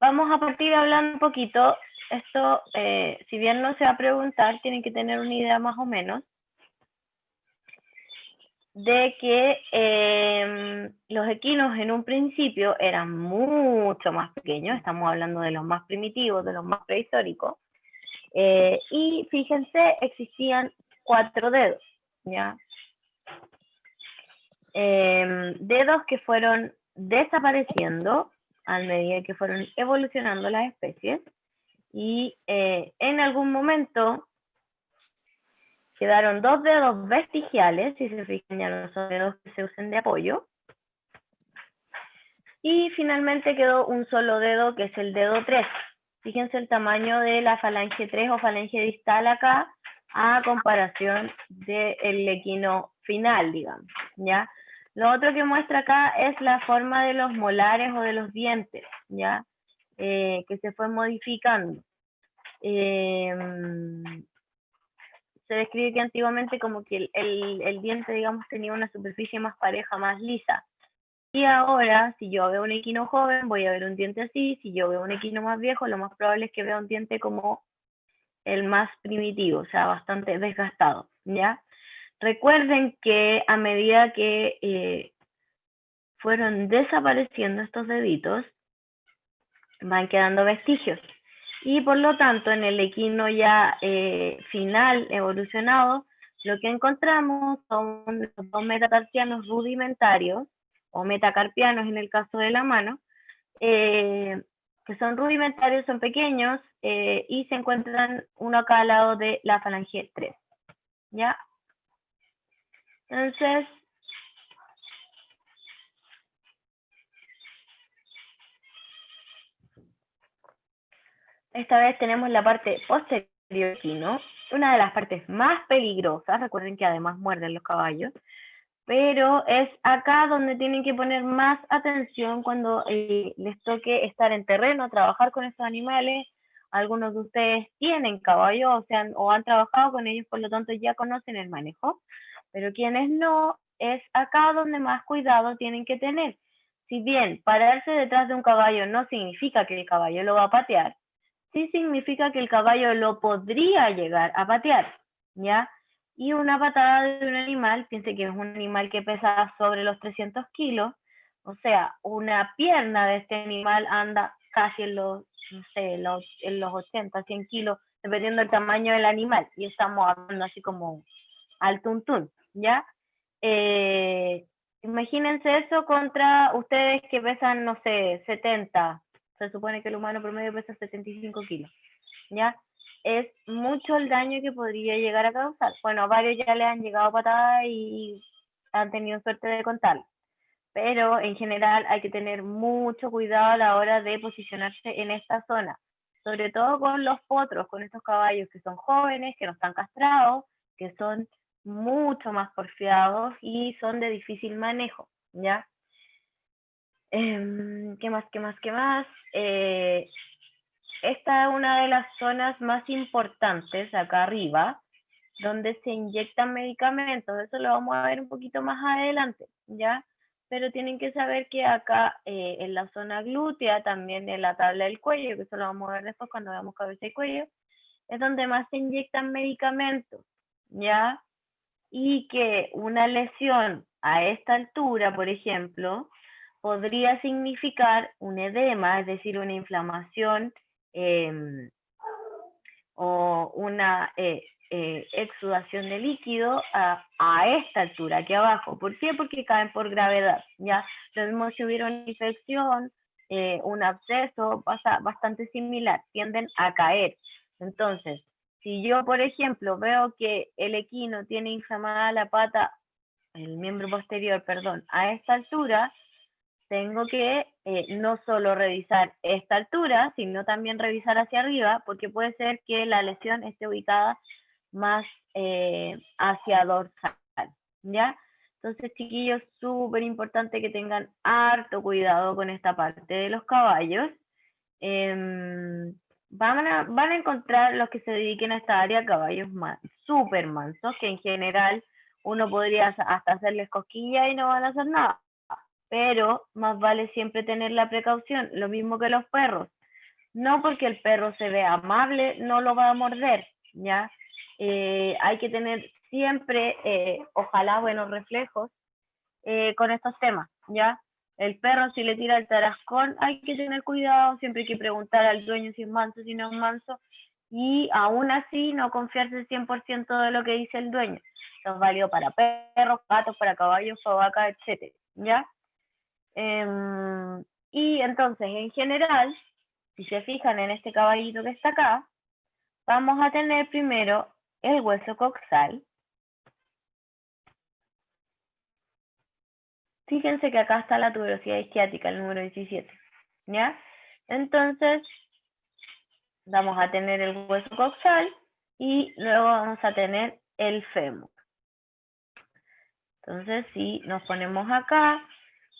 Vamos a partir hablando un poquito, esto, si bien no se va a preguntar, tienen que tener una idea más o menos de que los equinos en un principio eran mucho más pequeños, estamos hablando de los más primitivos, de los más prehistóricos, y fíjense, existían 4 dedos, ¿ya? Dedos que fueron desapareciendo a medida que fueron evolucionando las especies, y en algún momento quedaron 2 dedos vestigiales, si se fijan ya no son dedos que se usen de apoyo, y finalmente quedó un solo dedo que es el dedo 3. Fíjense el tamaño de la falange 3 o falange distal acá a comparación del equino final, digamos, ¿ya? Lo otro que muestra acá es la forma de los molares o de los dientes, ¿ya? Que se fue modificando. Se describe que antiguamente como que el diente, digamos, tenía una superficie más pareja, más lisa. Y ahora, si yo veo un equino joven, voy a ver un diente así. Si yo veo un equino más viejo, lo más probable es que vea un diente como el más primitivo, o sea, bastante desgastado, ¿ya? Recuerden que a medida que fueron desapareciendo estos deditos, van quedando vestigios. Y por lo tanto, en el equino ya final, evolucionado, lo que encontramos son los 2 metatarsianos rudimentarios, o metacarpianos en el caso de la mano, que son rudimentarios, son pequeños, y se encuentran uno acá al lado de la falange 3, ¿ya? Entonces, esta vez tenemos la parte posterior del equino, una de las partes más peligrosas. Recuerden que además muerden los caballos, pero es acá donde tienen que poner más atención cuando les toque estar en terreno, trabajar con estos animales. Algunos de ustedes tienen caballos, o han trabajado con ellos, por lo tanto ya conocen el manejo, pero quienes no, es acá donde más cuidado tienen que tener. Si bien pararse detrás de un caballo no significa que el caballo lo va a patear, sí significa que el caballo lo podría llegar a patear, ¿ya? Y una patada de un animal, piense que es un animal que pesa sobre los 300 kilos, o sea, una pierna de este animal anda casi en los, no sé, en los 80, 100 kilos, dependiendo del tamaño del animal, y estamos hablando así como al tuntún, ¿ya? Imagínense eso contra ustedes que pesan, no sé, 70, se supone que el humano promedio pesa 75 kilos, ¿ya? Es mucho el daño que podría llegar a causar. Bueno, a varios ya le han llegado patadas y han tenido suerte de contarlo, pero en general hay que tener mucho cuidado a la hora de posicionarse en esta zona, sobre todo con los potros, con estos caballos que son jóvenes, que no están castrados, que son mucho más porfiados y son de difícil manejo, ¿ya? ¿Qué más? Esta es una de las zonas más importantes acá arriba, donde se inyectan medicamentos. Eso lo vamos a ver un poquito más adelante, ¿ya? Pero tienen que saber que acá en la zona glútea, también en la tabla del cuello, que eso lo vamos a ver después cuando veamos cabeza y cuello, es donde más se inyectan medicamentos, ¿ya? Y que una lesión a esta altura, por ejemplo, podría significar un edema, es decir, una inflamación o una exudación de líquido a esta altura, aquí abajo. ¿Por qué? Porque caen por gravedad, ¿ya? Lo mismo si hubiera una infección, un absceso, pasa bastante similar, tienden a caer. Entonces, si yo, por ejemplo, veo que el equino tiene inflamada la pata, el miembro posterior, perdón, a esta altura, tengo que no solo revisar esta altura, sino también revisar hacia arriba, porque puede ser que la lesión esté ubicada más hacia dorsal, ¿ya? Entonces, chiquillos, súper importante que tengan harto cuidado con esta parte de los caballos. Van a encontrar los que se dediquen a esta área caballos súper mansos, que en general uno podría hasta hacerles cosquillas y no van a hacer nada, pero más vale siempre tener la precaución, lo mismo que los perros. No porque el perro se vea amable, no lo va a morder, ¿ya? Hay que tener siempre, ojalá, buenos reflejos con estos temas, ¿ya? El perro, si le tira el tarascón, hay que tener cuidado, siempre hay que preguntar al dueño si es manso, si no es manso, y aún así no confiarse 100% de lo que dice el dueño. Esto es válido para perros, gatos, para caballos, para vacas, etc., ¿ya? Y entonces, en general, si se fijan en este caballito que está acá, vamos a tener primero el hueso coxal. Fíjense que acá está la tuberosidad isquiática, el número 17, ¿ya? Entonces, vamos a tener el hueso coxal y luego vamos a tener el fémur. Entonces, si nos ponemos acá,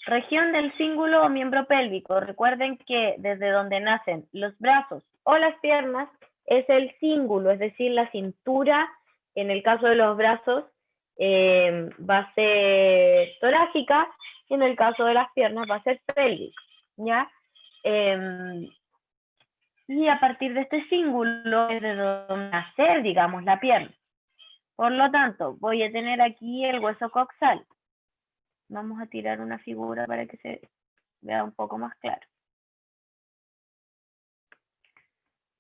región del cíngulo o miembro pélvico, recuerden que desde donde nacen los brazos o las piernas es el cíngulo, es decir, la cintura, en el caso de los brazos, va a ser torácica, y en el caso de las piernas va a ser pélvica, ¿ya? Y a partir de este cíngulo es de donde nacer, digamos, la pierna. Por lo tanto, voy a tener aquí el hueso coxal. Vamos a tirar una figura para que se vea un poco más claro.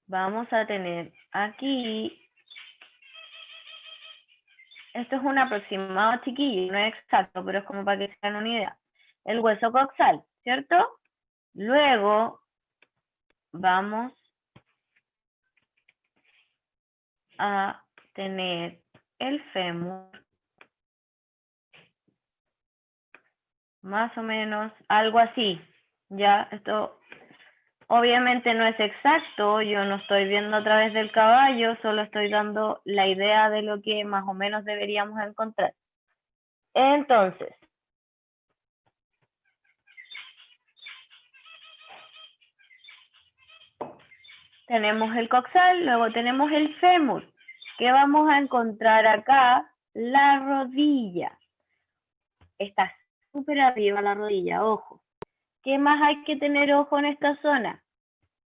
Vamos a tener aquí, esto es un aproximado, chiquillo, no es exacto, pero es como para que se den una idea. El hueso coxal, ¿cierto? Luego vamos a tener el fémur, más o menos, algo así, ¿ya? Esto obviamente no es exacto, yo no estoy viendo a través del caballo, solo estoy dando la idea de lo que más o menos deberíamos encontrar. Entonces, tenemos el coxal, luego tenemos el fémur. ¿Qué vamos a encontrar acá? La rodilla. Está súper arriba la rodilla, ojo. ¿Qué más hay que tener ojo en esta zona?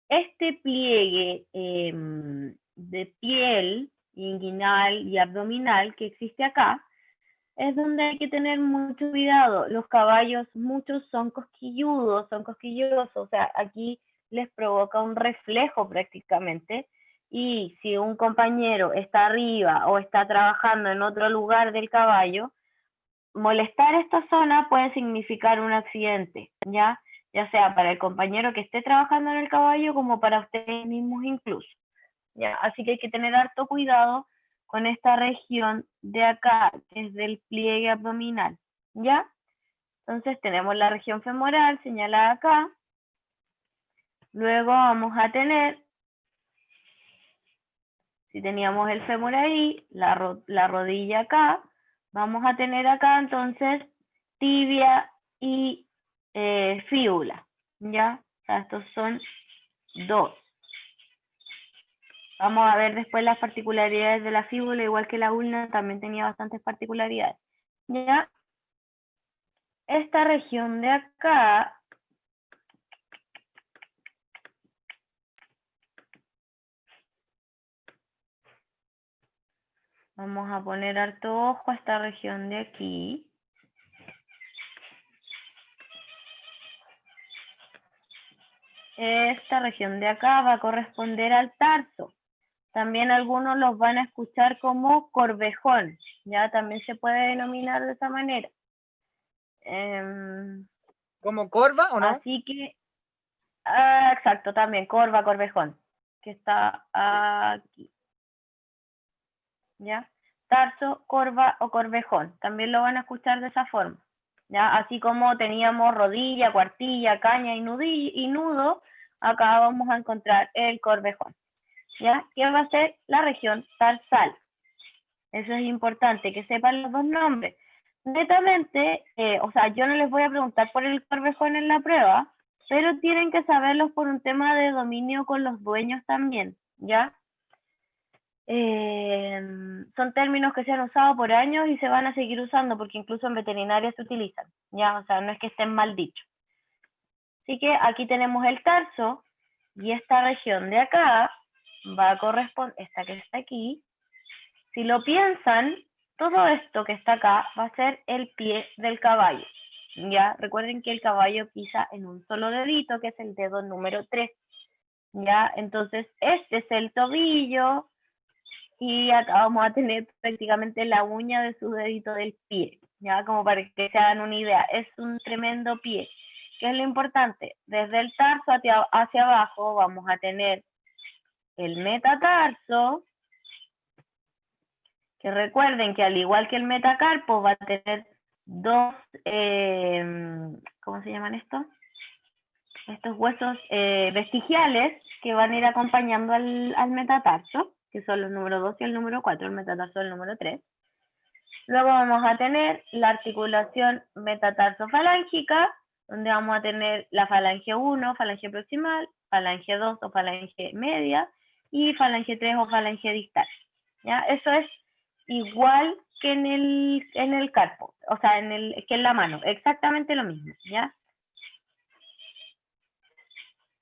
Este pliegue de piel inguinal y abdominal que existe acá, es donde hay que tener mucho cuidado. Los caballos, muchos son cosquilludos, o sea, aquí les provoca un reflejo prácticamente, y si un compañero está arriba o está trabajando en otro lugar del caballo, molestar esta zona puede significar un accidente, ¿ya? Ya sea para el compañero que esté trabajando en el caballo como para ustedes mismos incluso, ¿ya? Así que hay que tener harto cuidado con esta región de acá, que es del pliegue abdominal, ¿ya? Entonces tenemos la región femoral señalada acá. Luego vamos a tener, si teníamos el fémur ahí, la rodilla acá, vamos a tener acá entonces tibia y fíbula, ¿ya? O sea, estos son dos. Vamos a ver después las particularidades de la fíbula, igual que la ulna también tenía bastantes particularidades. ¿Ya? Esta región de acá vamos a poner harto ojo a esta región de aquí. Esta región de acá va a corresponder al tarso. También algunos los van a escuchar como corvejón, ya también se puede denominar de esa manera. ¿Como corva o no? Así que, exacto, también, corva, corvejón, que está aquí. ¿Ya? Tarso, corva o corvejón, también lo van a escuchar de esa forma. ¿Ya? Así como teníamos rodilla, cuartilla, caña y nudo, acá vamos a encontrar el corvejón. ¿Ya? Que va a ser la región tarsal. Eso es importante, que sepan los dos nombres. Netamente, o sea, yo no les voy a preguntar por el corvejón en la prueba, pero tienen que saberlos por un tema de dominio con los dueños también, ¿ya? Son términos que se han usado por años y se van a seguir usando porque incluso en veterinaria se utilizan, ¿ya? O sea, no es que estén mal dichos. Así que aquí tenemos el tarso, Y esta región de acá va a corresponder, esta que está aquí, si lo piensan, todo esto que está acá va a ser el pie del caballo. ¿Ya? Recuerden que el caballo pisa en un solo dedito, que es el dedo número 3. ¿Ya? Entonces, este es el tobillo y acá vamos a tener prácticamente la uña de su dedito del pie. ¿Ya? Como para que se hagan una idea, es un tremendo pie. ¿Qué es lo importante? Desde el tarso hacia abajo vamos a tener el metatarso, que recuerden que al igual que el metacarpo va a tener dos, ¿cómo se llaman estos? Estos huesos vestigiales que van a ir acompañando al metatarso, que son los número 2 y el número 4, el metatarso el número 3. Luego vamos a tener la articulación metatarso-falángica, donde vamos a tener la falange 1, falange proximal, falange 2 o falange media, y falange 3 o falange distal. ¿Ya? Eso es igual que en el carpo, o sea, que en la mano, exactamente lo mismo, ¿ya?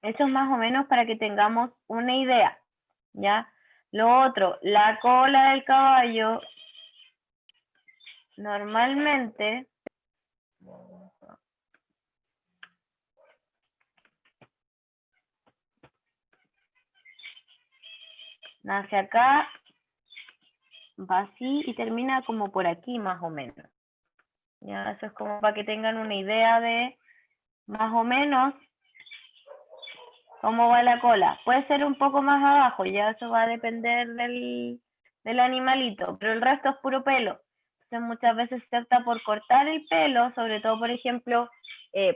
Eso es más o menos para que tengamos una idea, ¿ya? Lo otro, la cola del caballo, normalmente, nace acá, va así y termina como por aquí más o menos. Ya, eso es como para que tengan una idea de más o menos cómo va la cola. Puede ser un poco más abajo, ya eso va a depender del animalito, pero el resto es puro pelo. Entonces muchas veces se opta por cortar el pelo, sobre todo, por ejemplo,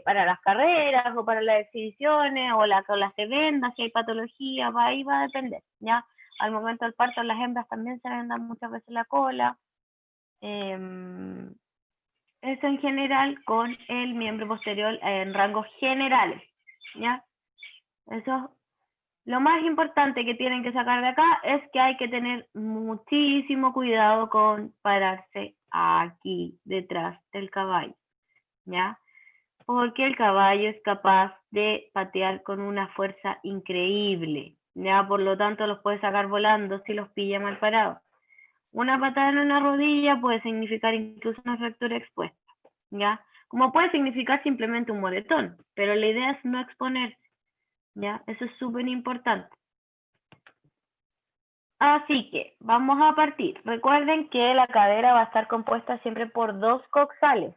para las carreras o para las exhibiciones o las colas se vendan, si hay patología, ahí va a depender, ¿ya? Al momento del parto las hembras también se vendan muchas veces la cola. Eso en general con el miembro posterior en rangos generales, ¿ya? Eso, lo más importante que tienen que sacar de acá es que hay que tener muchísimo cuidado con pararse aquí, detrás del caballo, ¿ya? Porque el caballo es capaz de patear con una fuerza increíble, ¿ya? Por lo tanto, los puede sacar volando si los pilla mal parados. Una patada en una rodilla puede significar incluso una fractura expuesta, ¿ya? Como puede significar simplemente un moretón, pero la idea es no exponerse, ¿ya? Eso es súper importante. Así que vamos a partir. Recuerden que la cadera va a estar compuesta siempre por 2 coxales.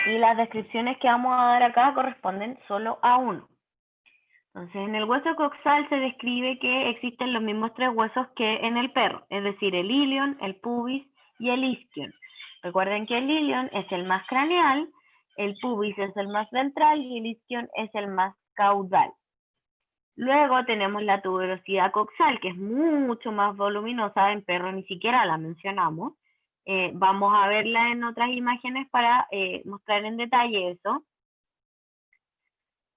Y las descripciones que vamos a dar acá corresponden solo a uno. Entonces, en el hueso coxal se describe que existen los mismos 3 huesos que en el perro, es decir, el ilion, el pubis y el isquion. Recuerden que el ilion es el más craneal, el pubis es el más ventral y el isquion es el más caudal. Luego tenemos la tuberosidad coxal, que es mucho más voluminosa, en perro ni siquiera la mencionamos. Vamos a verla en otras imágenes para mostrar en detalle eso.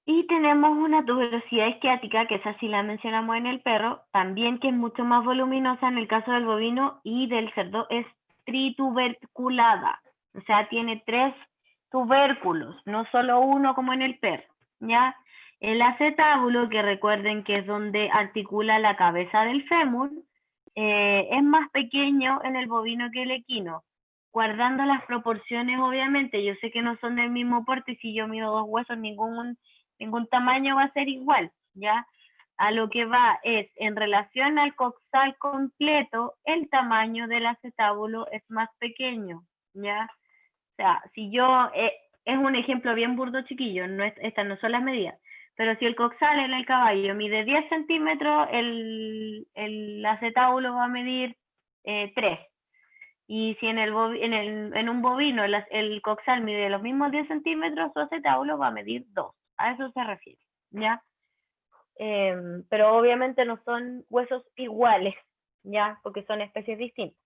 Y tenemos una tuberosidad isquiática, que esa sí la mencionamos en el perro, también que es mucho más voluminosa en el caso del bovino y del cerdo, es trituberculada. O sea, tiene 3 tubérculos, no solo uno como en el perro, ¿ya? El acetábulo, que recuerden que es donde articula la cabeza del fémur, es más pequeño en el bovino que el equino, guardando las proporciones, obviamente. Yo sé que no son del mismo porte, y si yo mido 2 huesos, ningún tamaño va a ser igual, ¿ya? A lo que va es, en relación al coxal completo, el tamaño del acetábulo es más pequeño, ¿ya? O sea, si yo, es un ejemplo bien burdo, chiquillo, estas no son las medidas, pero si el coxal en el caballo mide 10 centímetros, el acetábulo va a medir 3. Y si en un bovino el coxal mide los mismos 10 centímetros, su acetábulo va a medir 2. A eso se refiere, ¿ya? Pero obviamente no son huesos iguales, ¿ya? Porque son especies distintas.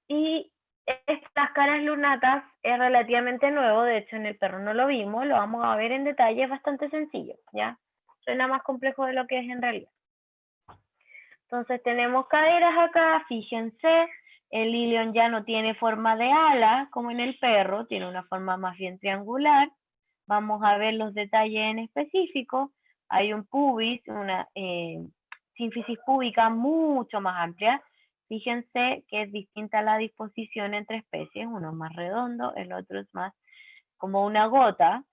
Y estas caras lunatas es relativamente nuevo, de hecho en el perro no lo vimos, lo vamos a ver en detalle, es bastante sencillo, ¿ya? Suena más complejo de lo que es en realidad. Entonces tenemos caderas acá, fíjense, el ilion ya no tiene forma de ala como en el perro, tiene una forma más bien triangular, vamos a ver los detalles en específico. Hay un pubis, una sínfisis púbica mucho más amplia. Fíjense que es distinta la disposición entre especies, uno es más redondo, el otro es más como una gota.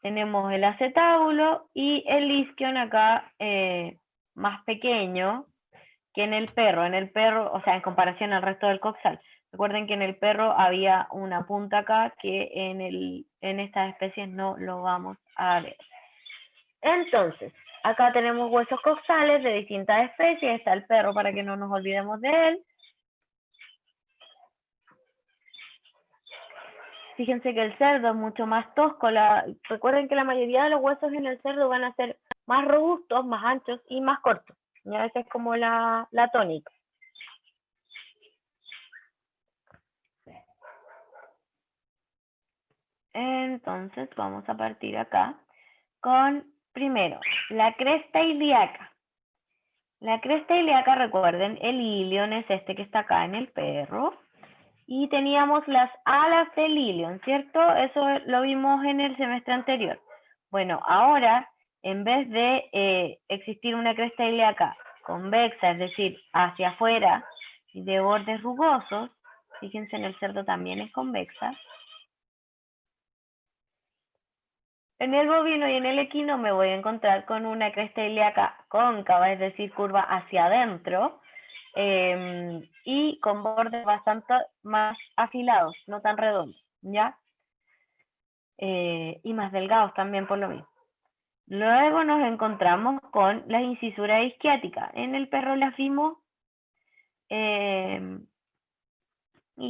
Tenemos el acetábulo y el isquion acá más pequeño que en el perro. En el perro, o sea, en comparación al resto del coxal. Recuerden que en el perro había una punta acá que en estas especies no lo vamos a ver. Entonces, acá tenemos huesos coxales de distintas especies. Está el perro para que no nos olvidemos de él. Fíjense que el cerdo es mucho más tosco. Recuerden que la mayoría de los huesos en el cerdo van a ser más robustos, más anchos y más cortos. ¿Ya? Esa es como la tónica. Entonces vamos a partir acá con, primero, la cresta ilíaca. La cresta ilíaca, recuerden, el ilion es este que está acá en el perro. Y teníamos las alas del ilion, ¿cierto? Eso lo vimos en el semestre anterior. Bueno, ahora, en vez de existir una cresta ilíaca convexa, es decir, hacia afuera y de bordes rugosos, fíjense en el cerdo también es convexa. En el bovino y en el equino me voy a encontrar con una cresta ilíaca cóncava, es decir, curva hacia adentro, y con bordes bastante más afilados, no tan redondos, ¿ya? Y más delgados también por lo mismo. Luego nos encontramos con las incisuras isquiáticas. En el perro las vimos y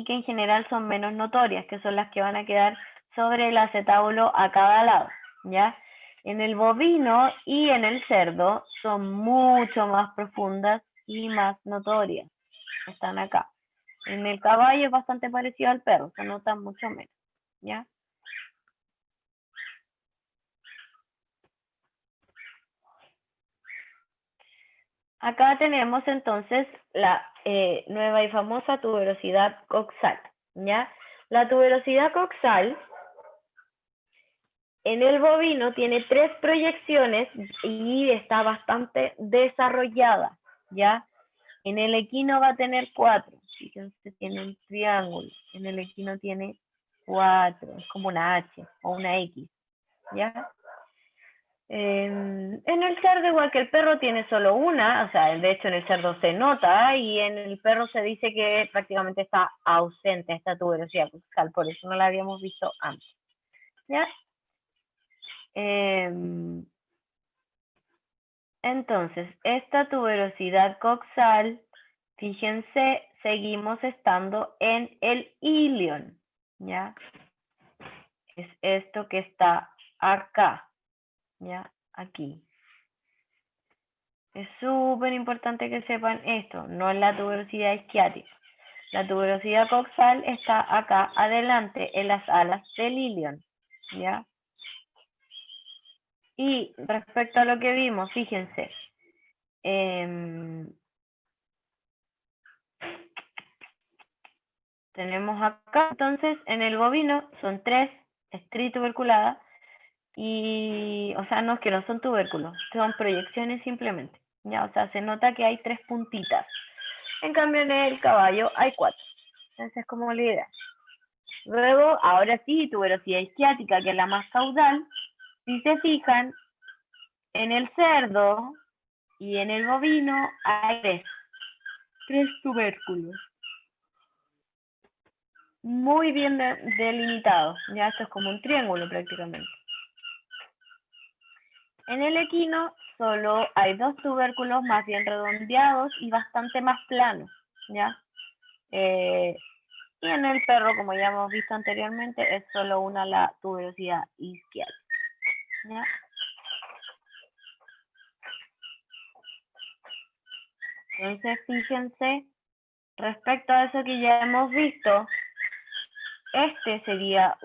que en general son menos notorias, que son las que van a quedar sobre el acetábulo a cada lado, ¿ya? En el bovino y en el cerdo son mucho más profundas y más notorias. Están acá. En el caballo es bastante parecido al perro, se nota mucho menos, ¿ya? Acá tenemos entonces la nueva y famosa tuberosidad coxal, ¿ya? La tuberosidad coxal en el bovino tiene 3 proyecciones y está bastante desarrollada, ¿ya? En el equino va a tener 4. Fíjense, tiene un triángulo. En el equino tiene 4. Es como una H o una X, ¿ya? En el cerdo, igual que el perro, tiene solo una. O sea, de hecho en el cerdo se nota y en el perro se dice que prácticamente está ausente esta tuberosidad coxal. Por eso no la habíamos visto antes, ¿ya? Entonces, esta tuberosidad coxal, fíjense, seguimos estando en el ilion, ¿ya? Es esto que está acá, ¿ya? Aquí. Es súper importante que sepan esto, no es la tuberosidad isquiática. La tuberosidad coxal está acá adelante en las alas del ilion, ¿ya? Y respecto a lo que vimos, fíjense, tenemos acá, entonces, en el bovino son 3, es trituberculada, y, o sea, no es que no son tubérculos, son proyecciones simplemente, ya, o sea, se nota que hay 3 puntitas. En cambio, en el caballo hay 4. Entonces, es como la idea. Luego, ahora sí, tuberosidad isquiática, que es la más caudal. Si se fijan, en el cerdo y en el bovino hay 3 tubérculos. Muy bien delimitados. Ya esto es como un triángulo prácticamente. En el equino solo hay 2 tubérculos más bien redondeados y bastante más planos, ¿ya? Y en el perro, como ya hemos visto anteriormente, es solo una la tuberosidad isquiática, ¿ya? Entonces, fíjense, respecto a eso que ya hemos visto, este sería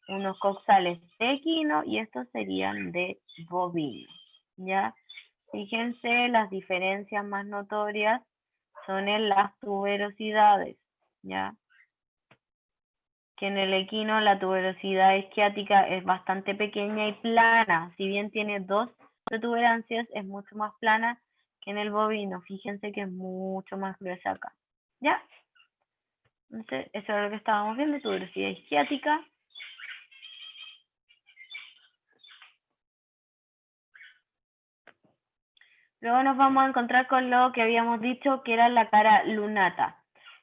unos coxales de equino y estos serían de bovino, ¿ya? Fíjense, las diferencias más notorias son en las tuberosidades, ¿ya? que en el equino la tuberosidad isquiática es bastante pequeña y plana. Si bien tiene dos protuberancias, es mucho más plana que en el bovino. Fíjense que es mucho más gruesa acá. ¿Ya? Entonces, eso es lo que estábamos viendo, tuberosidad isquiática. Luego nos vamos a encontrar con lo que habíamos dicho, que era la cara lunata.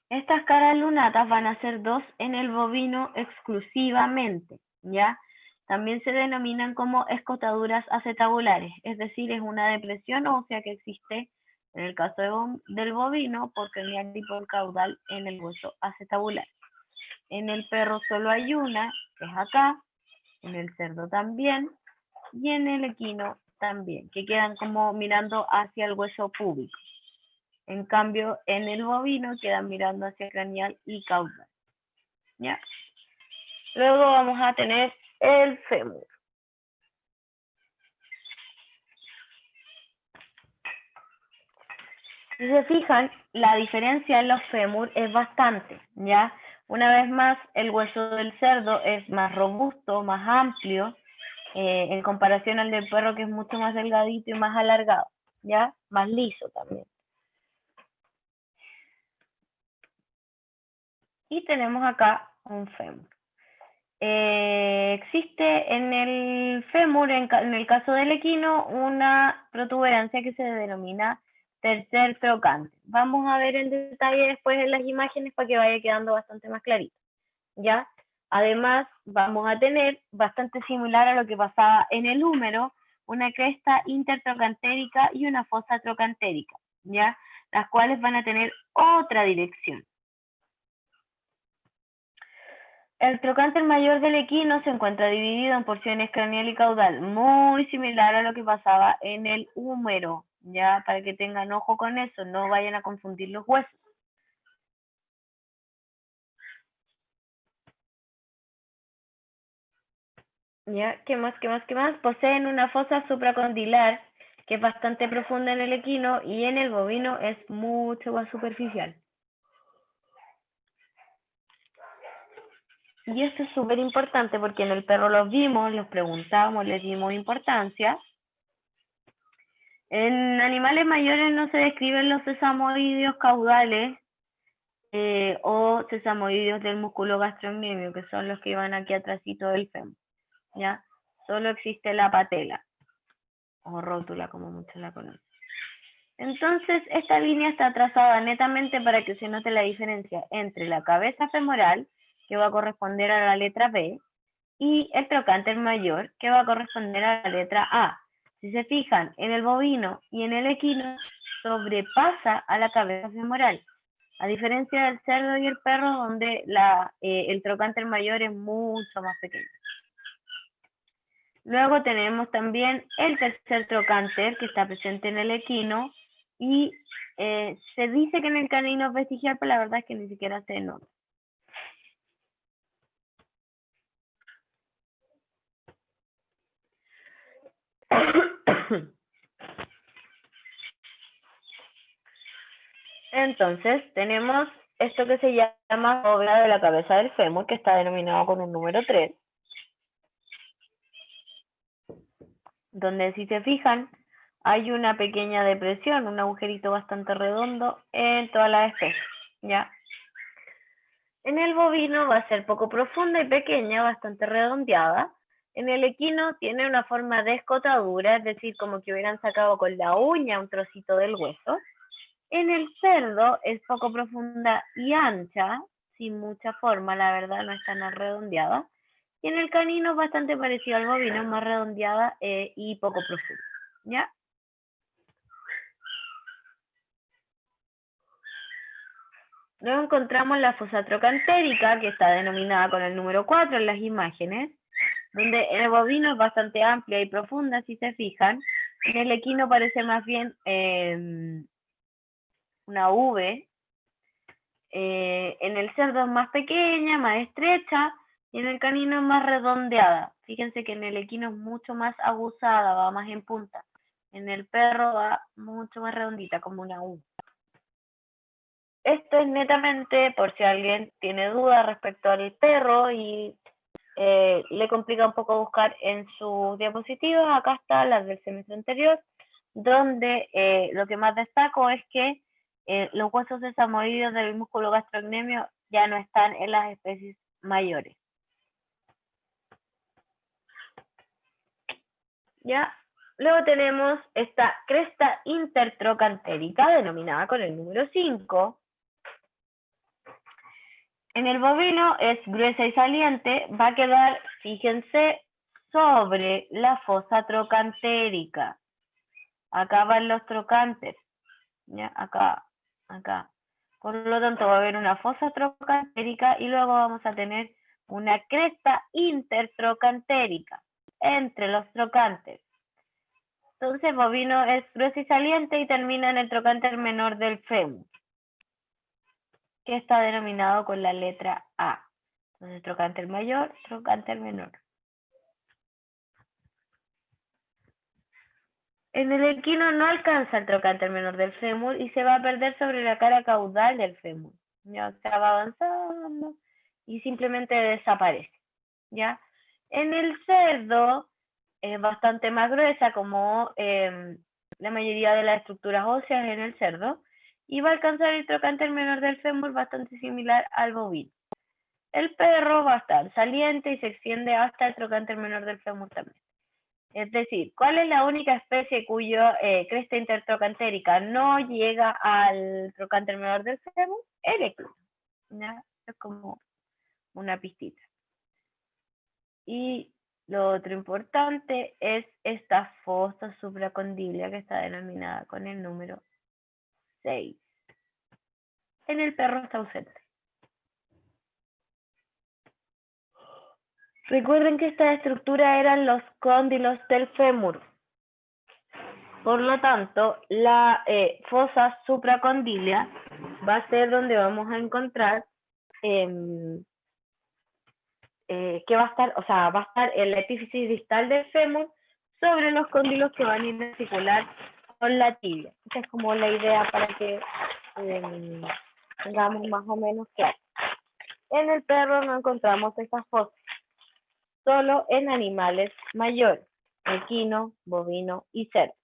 Estas caras lunatas van a ser dos en el bovino exclusivamente, ¿ya? También se denominan como escotaduras acetabulares, es decir, es una depresión ósea que existe en el caso del bovino por cranial y por caudal en el hueso acetabular. En el perro solo hay una, que es acá, en el cerdo también, y en el equino también, que quedan como mirando hacia el hueso púbico. En cambio, en el bovino quedan mirando hacia cranial y caudal. ¿Ya? Luego vamos a tener el fémur. Si se fijan, la diferencia en los fémur es bastante, ¿ya? Una vez más, el hueso del cerdo es más robusto, más amplio, en comparación al del perro, que es mucho más delgadito y más alargado, ¿ya? Más liso también. Y tenemos acá un fémur. Existe en el fémur, en el caso del equino, una protuberancia que se denomina tercer trocante. Vamos a ver el detalle después en las imágenes para que vaya quedando bastante más clarito, ¿ya? Además, vamos a tener, bastante similar a lo que pasaba en el húmero, una cresta intertrocantérica y una fosa trocantérica, ¿ya? Las cuales van a tener otra dirección. El trocánter mayor del equino se encuentra dividido en porciones craneal y caudal, muy similar a lo que pasaba en el húmero, ya, para que tengan ojo con eso, no vayan a confundir los huesos. ¿Ya? ¿Qué más? Poseen una fosa supracondilar, que es bastante profunda en el equino, y en el bovino es mucho más superficial. Y esto es súper importante porque en el perro los vimos, los preguntamos, les dimos importancia. En animales mayores no se describen los sesamoideos caudales o sesamoideos del músculo gastrocnemio, que son los que van aquí atrásito del fémur, ¿ya? Solo existe la patela, o rótula, como muchos la conocen. Entonces, esta línea está trazada netamente para que se note la diferencia entre la cabeza femoral, que va a corresponder a la letra B, y el trocánter mayor, que va a corresponder a la letra A. Si se fijan, en el bovino y en el equino sobrepasa a la cabeza femoral, a diferencia del cerdo y el perro, donde el trocánter mayor es mucho más pequeño. Luego tenemos también el tercer trocánter, que está presente en el equino, y se dice que en el canino es vestigial, pero la verdad es que ni siquiera se nota. Entonces, tenemos esto que se llama bóveda de la cabeza del fémur, que está denominado con un número 3, donde si se fijan, hay una pequeña depresión, un agujerito bastante redondo en toda la especie, ¿ya? En el bovino va a ser poco profunda y pequeña, bastante redondeada. En el equino tiene una forma de escotadura, es decir, como que hubieran sacado con la uña un trocito del hueso. En el cerdo es poco profunda y ancha, sin mucha forma, la verdad no es tan redondeada. Y en el canino es bastante parecido al bovino, más redondeada y poco profunda, ¿ya? Luego encontramos la fosa trocantérica, que está denominada con el número 4 en las imágenes, donde en el bovino es bastante amplia y profunda, si se fijan. En el equino parece más bien una V. En el cerdo es más pequeña, más estrecha, y en el canino es más redondeada. Fíjense que en el equino es mucho más aguzada, va más en punta. En el perro va mucho más redondita, como una U. esto es netamente por si alguien tiene dudas respecto al perro y le complica un poco buscar en sus diapositivas. Acá está las del semestre anterior, donde lo que más destaco es que los huesos sesamoideos del músculo gastrocnemio ya no están en las especies mayores. ¿Ya? Luego tenemos esta cresta intertrocantérica, denominada con el número 5. En el bovino es gruesa y saliente, va a quedar, fíjense, sobre la fosa trocantérica. Acá van los trocantes, ¿ya? Acá. Por lo tanto, va a haber una fosa trocantérica y luego vamos a tener una cresta intertrocantérica entre los trocantes. Entonces, el bovino es grueso y saliente y termina en el trocánter menor del fémur, que está denominado con la letra A. Entonces, trocánter mayor, trocánter menor. En el equino no alcanza el trocánter menor del fémur y se va a perder sobre la cara caudal del fémur. Ya, o sea, va avanzando y simplemente desaparece. ¿Ya? En el cerdo es bastante más gruesa, como la mayoría de las estructuras óseas en el cerdo, y va a alcanzar el trocánter menor del fémur bastante similar al bovino. El perro va a estar saliente y se extiende hasta el trocánter menor del fémur también. Es decir, ¿cuál es la única especie cuya cresta intertrocantérica no llega al trocánter menor del fémur? El equino. ¿Ya? Es como una pistita. Y lo otro importante es esta fosa supracondilia que está denominada con el número 6. En el perro está ausente. Recuerden que esta estructura eran los cóndilos del fémur. Por lo tanto, la fosa supracondilia va a ser donde vamos a encontrar que va a estar, va a estar en la epífisis distal del fémur sobre los cóndilos que van a ir a articular con la tibia. Esa es como la idea para que tengamos más o menos claro. En el perro no encontramos estas fosas, solo en animales mayores, equino, bovino y cerdo.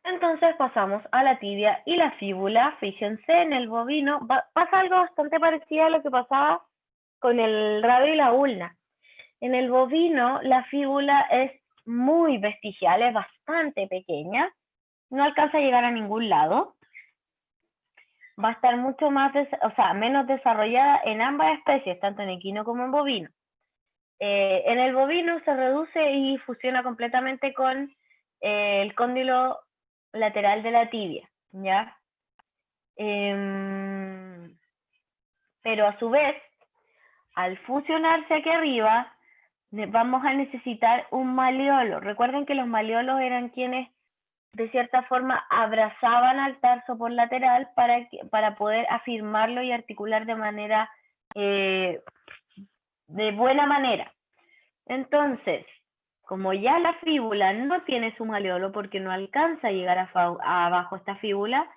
Entonces pasamos a la tibia y la fíbula. Fíjense, en el bovino pasa algo bastante parecido a lo que pasaba con el radio y la ulna. En el bovino la fíbula es muy vestigial, es bastante pequeña, no alcanza a llegar a ningún lado. Va a estar mucho más, menos desarrollada en ambas especies, tanto en equino como en bovino. En el bovino se reduce y fusiona completamente con el cóndilo lateral de la tibia, ¿ya? Pero a su vez, al fusionarse aquí arriba, vamos a necesitar un maleolo. Recuerden que los maleolos eran quienes de cierta forma abrazaban al tarso por lateral para poder afirmarlo y articular de manera de buena manera. Entonces, como ya la fíbula no tiene su maleolo porque no alcanza a llegar abajo esta fíbula,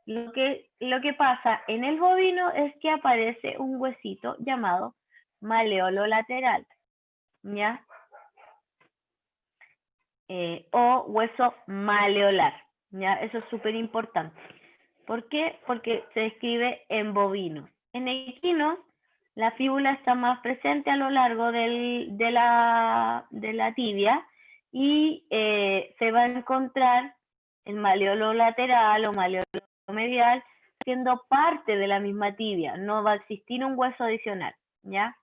lo que pasa en el bovino es que aparece un huesito llamado maleolo lateral, ¿ya? O hueso maleolar, ¿ya? Eso es súper importante. ¿Por qué? Porque se describe en bovinos. En equinos, la fíbula está más presente a lo largo de la tibia y se va a encontrar el maleolo lateral o maleolo medial siendo parte de la misma tibia. No va a existir un hueso adicional, ¿ya?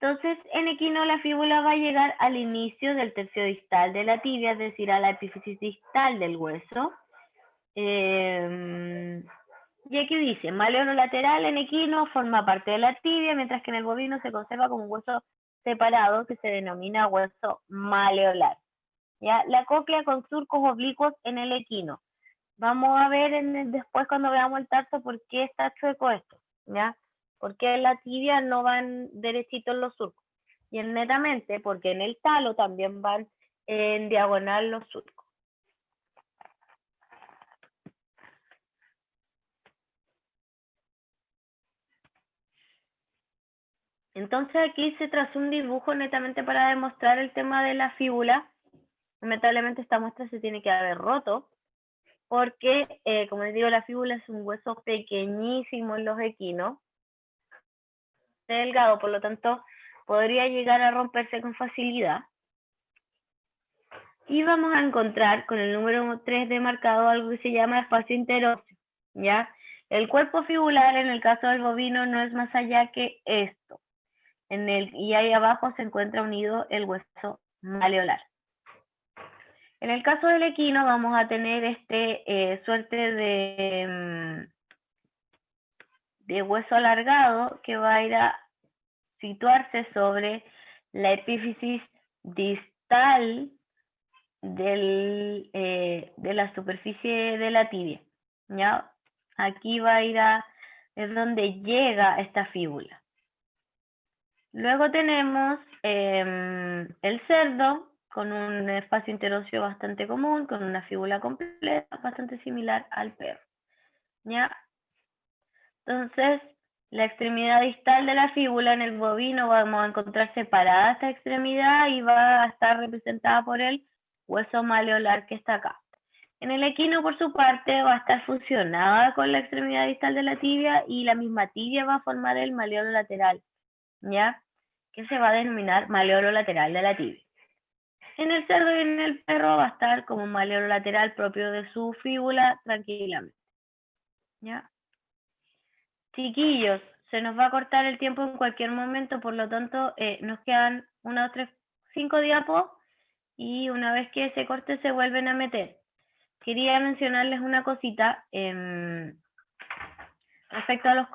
Entonces, en equino la fíbula va a llegar al inicio del tercio distal de la tibia, es decir, a la epífisis distal del hueso. Y aquí dice, maleolo lateral en equino forma parte de la tibia, mientras que en el bovino se conserva como un hueso separado que se denomina hueso maleolar. ¿Ya? La cóclea con surcos oblicuos en el equino. Vamos a ver después cuando veamos el tarso por qué está chueco esto, ¿ya? Porque en la tibia no van derechitos los surcos. y en netamente, porque en el talo también van en diagonal los surcos. Entonces aquí se trazó un dibujo netamente para demostrar el tema de la fíbula. Lamentablemente esta muestra se tiene que haber roto, porque, como les digo, la fíbula es un hueso pequeñísimo en los equinos, delgado, por lo tanto, podría llegar a romperse con facilidad. Y vamos a encontrar con el número 3 demarcado algo que se llama espacio interóseo, ¿ya? El cuerpo fibular en el caso del bovino no es más allá que esto. Y ahí abajo se encuentra unido el hueso maleolar. En el caso del equino vamos a tener suerte de hueso alargado que va a ir a situarse sobre la epífisis distal de la superficie de la tibia, ¿ya? Aquí va a ir es donde llega esta fíbula. Luego tenemos el cerdo, con un espacio interóseo bastante común, con una fíbula completa, bastante similar al perro, ¿ya? Entonces, la extremidad distal de la fíbula en el bovino vamos a encontrar separada esta extremidad y va a estar representada por el hueso maleolar que está acá. En el equino, por su parte, va a estar fusionada con la extremidad distal de la tibia y la misma tibia va a formar el maleolo lateral, ¿ya? Que se va a denominar maleolo lateral de la tibia. En el cerdo y en el perro va a estar como un maleolo lateral propio de su fíbula tranquilamente, ¿ya? Chiquillos, se nos va a cortar el tiempo en cualquier momento, por lo tanto, nos quedan 1, 2, 3, 5 diapos y una vez que se corte se vuelven a meter. Quería mencionarles una cosita respecto a los